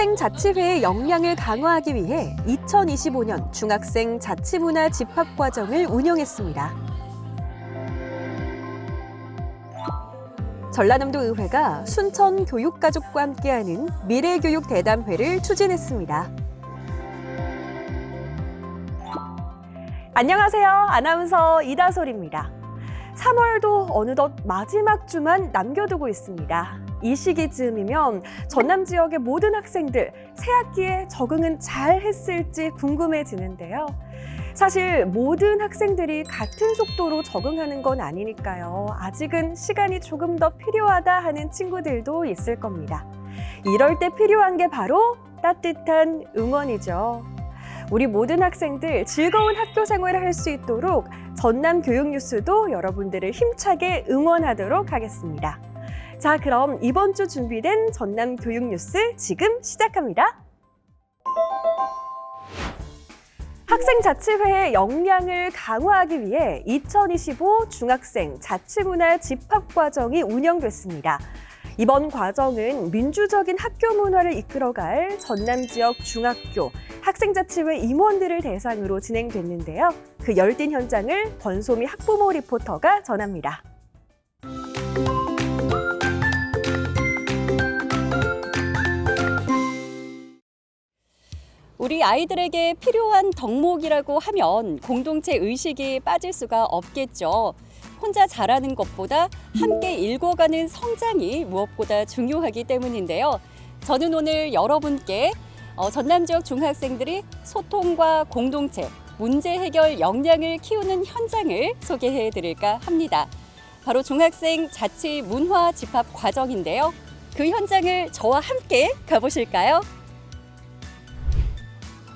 학생자치회의 역량을 강화하기 위해 2025년 중학생 자치문화 집합과정을 운영했습니다. 전라남도 의회가 순천 교육가족과 함께하는 미래교육 대담회를 추진했습니다. 안녕하세요. 아나운서 이다솔입니다. 3월도 어느덧 마지막 주만 남겨두고 있습니다. 이 시기쯤이면 전남 지역의 모든 학생들 새학기에 적응은 잘 했을지 궁금해지는데요. 사실 모든 학생들이 같은 속도로 적응하는 건 아니니까요. 아직은 시간이 조금 더 필요하다 하는 친구들도 있을 겁니다. 이럴 때 필요한 게 바로 따뜻한 응원이죠. 우리 모든 학생들 즐거운 학교 생활을 할 수 있도록 전남 교육뉴스도 여러분들을 힘차게 응원하도록 하겠습니다. 자, 그럼 이번 주 준비된 전남 교육뉴스 지금 시작합니다. 학생자치회의 역량을 강화하기 위해 2025 중학생 자치문화 집합과정이 운영됐습니다. 이번 과정은 민주적인 학교 문화를 이끌어갈 전남 지역 중학교 학생자치회 임원들을 대상으로 진행됐는데요. 그 열띤 현장을 권소미 학부모 리포터가 전합니다. 우리 아이들에게 필요한 덕목이라고 하면 공동체 의식이 빠질 수가 없겠죠. 혼자 잘하는 것보다 함께 읽어가는 성장이 무엇보다 중요하기 때문인데요. 저는 오늘 여러분께 전남 지역 중학생들이 소통과 공동체, 문제 해결 역량을 키우는 현장을 소개해 드릴까 합니다. 바로 중학생 자치 문화 집합 과정인데요. 그 현장을 저와 함께 가보실까요?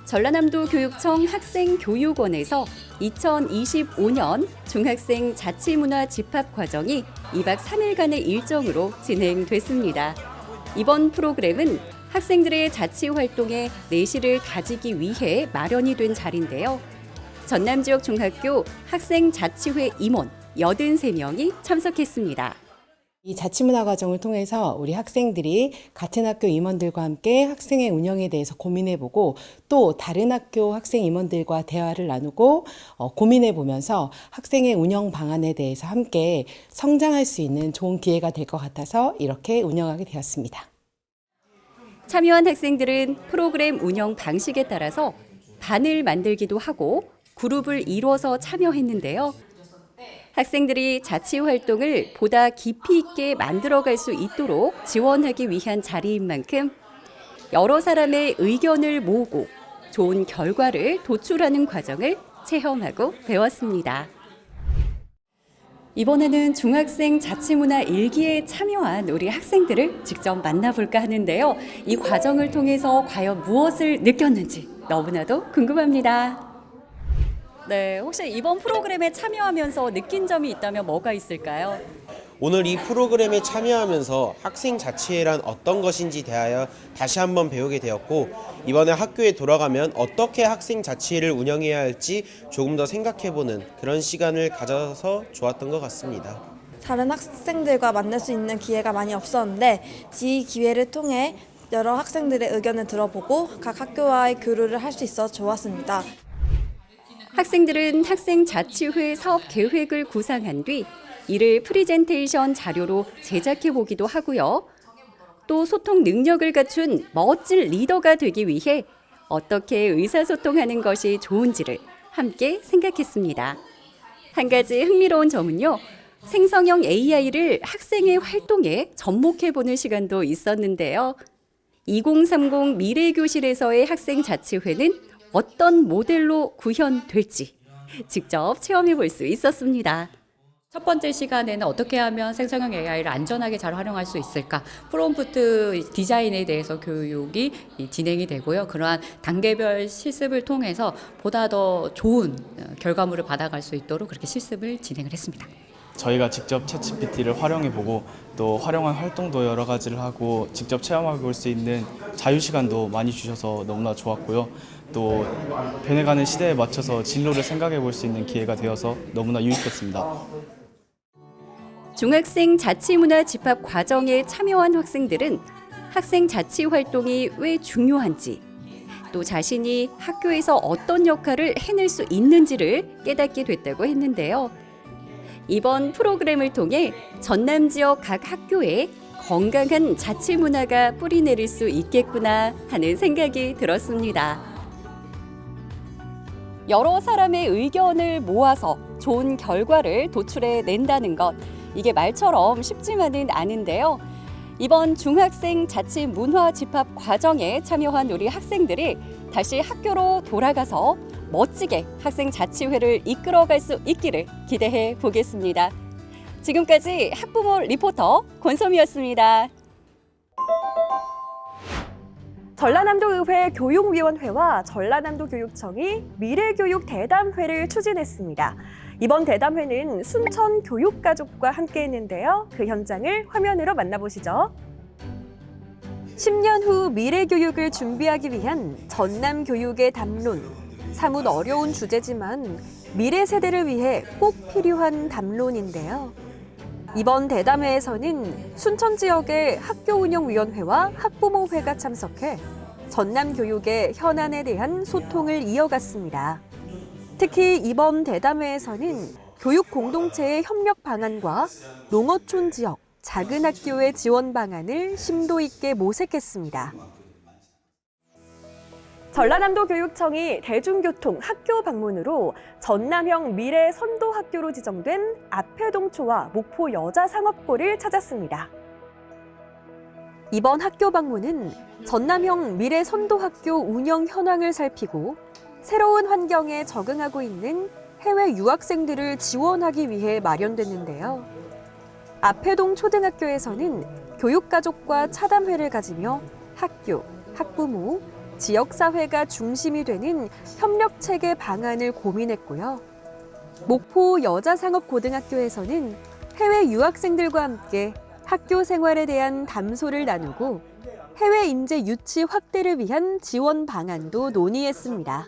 전라남도 교육청 학생교육원에서 2025년 중학생 자치문화 집합 과정이 2박 3일간의 일정으로 진행됐습니다. 이번 프로그램은 학생들의 자치 활동에 내실을 다지기 위해 마련이 된 자리인데요. 전남 지역 중학교 학생자치회 임원 83명이 참석했습니다. 이 자치문화 과정을 통해서 우리 학생들이 같은 학교 임원들과 함께 학생의 운영에 대해서 고민해보고 또 다른 학교 학생 임원들과 대화를 나누고 고민해보면서 학생의 운영 방안에 대해서 함께 성장할 수 있는 좋은 기회가 될 것 같아서 이렇게 운영하게 되었습니다. 참여한 학생들은 프로그램 운영 방식에 따라서 반을 만들기도 하고 그룹을 이뤄서 참여했는데요. 학생들이 자치 활동을 보다 깊이 있게 만들어갈 수 있도록 지원하기 위한 자리인 만큼 여러 사람의 의견을 모으고 좋은 결과를 도출하는 과정을 체험하고 배웠습니다. 이번에는 중학생 자치문화 일기에 참여한 우리 학생들을 직접 만나볼까 하는데요. 이 과정을 통해서 과연 무엇을 느꼈는지 너무나도 궁금합니다. 네, 혹시 이번 프로그램에 참여하면서 느낀 점이 있다면 뭐가 있을까요? 오늘 이 프로그램에 참여하면서 학생자치회란 어떤 것인지 대하여 다시 한번 배우게 되었고 이번에 학교에 돌아가면 어떻게 학생자치회를 운영해야 할지 조금 더 생각해보는 그런 시간을 가져서 좋았던 것 같습니다. 다른 학생들과 만날 수 있는 기회가 많이 없었는데 이 기회를 통해 여러 학생들의 의견을 들어보고 각 학교와의 교류를 할 수 있어 좋았습니다. 학생들은 학생자치회 사업 계획을 구상한 뒤 이를 프리젠테이션 자료로 제작해 보기도 하고요. 또 소통 능력을 갖춘 멋진 리더가 되기 위해 어떻게 의사소통하는 것이 좋은지를 함께 생각했습니다. 한 가지 흥미로운 점은요. 생성형 AI를 학생의 활동에 접목해 보는 시간도 있었는데요. 2030 미래교실에서의 학생자치회는 어떤 모델로 구현될지 직접 체험해 볼 수 있었습니다. 첫 번째 시간에는 어떻게 하면 생성형 AI를 안전하게 잘 활용할 수 있을까? 프롬프트 디자인에 대해서 교육이 진행이 되고요. 그러한 단계별 실습을 통해서 보다 더 좋은 결과물을 받아갈 수 있도록 그렇게 실습을 진행을 했습니다. 저희가 직접 챗GPT를 활용해보고 또 활용한 활동도 여러 가지를 하고 직접 체험해 볼 수 있는 자유시간도 많이 주셔서 너무나 좋았고요. 또 변해가는 시대에 맞춰서 진로를 생각해 볼 수 있는 기회가 되어서 너무나 유익했습니다. 중학생 자치문화 집합 과정에 참여한 학생들은 학생 자치 활동이 왜 중요한지, 또 자신이 학교에서 어떤 역할을 해낼 수 있는지를 깨닫게 됐다고 했는데요. 이번 프로그램을 통해 전남 지역 각 학교에 건강한 자치 문화가 뿌리내릴 수 있겠구나 하는 생각이 들었습니다. 여러 사람의 의견을 모아서 좋은 결과를 도출해 낸다는 것, 이게 말처럼 쉽지만은 않은데요. 이번 중학생 자치 문화 집합 과정에 참여한 우리 학생들이 다시 학교로 돌아가서 멋지게 학생 자치회를 이끌어갈 수 있기를 기대해 보겠습니다. 지금까지 학부모 리포터 권소미였습니다. 전라남도의회 교육위원회와 전라남도 교육청이 미래교육 대담회를 추진했습니다. 이번 대담회는 순천 교육가족과 함께했는데요. 그 현장을 화면으로 만나보시죠. 10년 후 미래교육을 준비하기 위한 전남 교육의 담론. 사뭇 어려운 주제지만 미래 세대를 위해 꼭 필요한 담론인데요. 이번 대담회에서는 순천 지역의 학교운영위원회와 학부모회가 참석해 전남 교육의 현안에 대한 소통을 이어갔습니다. 특히 이번 대담회에서는 교육 공동체의 협력 방안과 농어촌 지역 작은 학교의 지원 방안을 심도 있게 모색했습니다. 전라남도 교육청이 대중교통 학교 방문으로 전남형 미래 선도 학교로 지정된 압회동초와 목포 여자상업고를 찾았습니다. 이번 학교 방문은 전남형 미래 선도 학교 운영 현황을 살피고 새로운 환경에 적응하고 있는 해외 유학생들을 지원하기 위해 마련됐는데요. 압회동 초등학교에서는 교육가족과 차담회를 가지며 학교, 학부모, 지역사회가 중심이 되는 협력체계 방안을 고민했고요. 목포 여자상업고등학교에서는 해외 유학생들과 함께 학교 생활에 대한 담소를 나누고 해외 인재 유치 확대를 위한 지원 방안도 논의했습니다.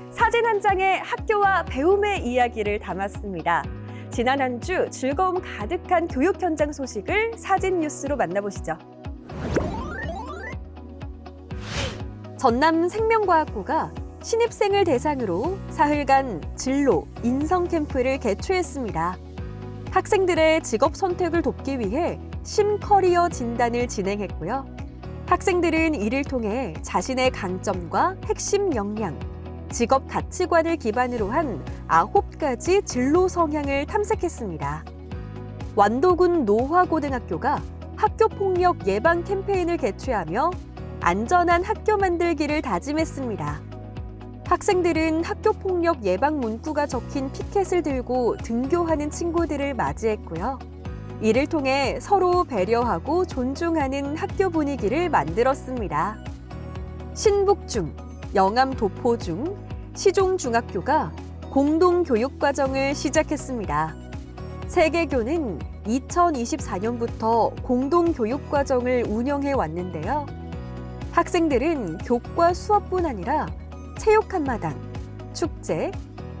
사진 한 장에 학교와 배움의 이야기를 담았습니다. 지난 한 주 즐거움 가득한 교육 현장 소식을 사진 뉴스로 만나보시죠. 전남 생명과학고가 신입생을 대상으로 사흘간 진로, 인성 캠프를 개최했습니다. 학생들의 직업 선택을 돕기 위해 심커리어 진단을 진행했고요. 학생들은 이를 통해 자신의 강점과 핵심 역량, 직업 가치관을 기반으로 한 9가지 진로 성향을 탐색했습니다. 완도군 노화고등학교가 학교폭력 예방 캠페인을 개최하며 안전한 학교 만들기를 다짐했습니다. 학생들은 학교폭력 예방 문구가 적힌 피켓을 들고 등교하는 친구들을 맞이했고요. 이를 통해 서로 배려하고 존중하는 학교 분위기를 만들었습니다. 신북중, 영암도포중, 시종중학교가 공동교육과정을 시작했습니다. 세 개교는 2024년부터 공동교육과정을 운영해 왔는데요. 학생들은 교과 수업뿐 아니라 체육 한마당, 축제,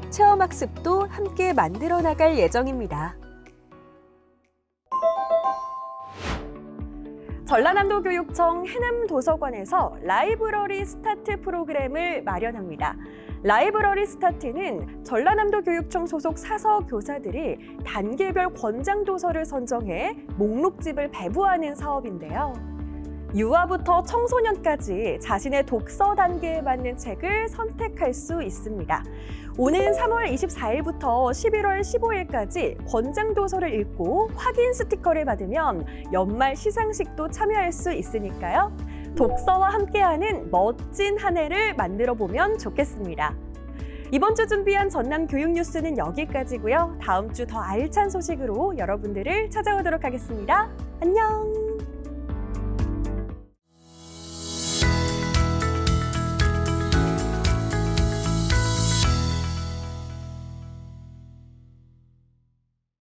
체험학습도 함께 만들어 나갈 예정입니다. 전라남도 교육청 해남도서관에서 라이브러리 스타트 프로그램을 마련합니다. 라이브러리 스타트는 전라남도 교육청 소속 사서 교사들이 단계별 권장 도서를 선정해 목록집을 배부하는 사업인데요. 유아부터 청소년까지 자신의 독서 단계에 맞는 책을 선택할 수 있습니다. 오는 3월 24일부터 11월 15일까지 권장 도서를 읽고 확인 스티커를 받으면 연말 시상식도 참여할 수 있으니까요. 독서와 함께하는 멋진 한 해를 만들어 보면 좋겠습니다. 이번 주 준비한 전남 교육 뉴스는 여기까지고요. 다음 주 더 알찬 소식으로 여러분들을 찾아오도록 하겠습니다. 안녕!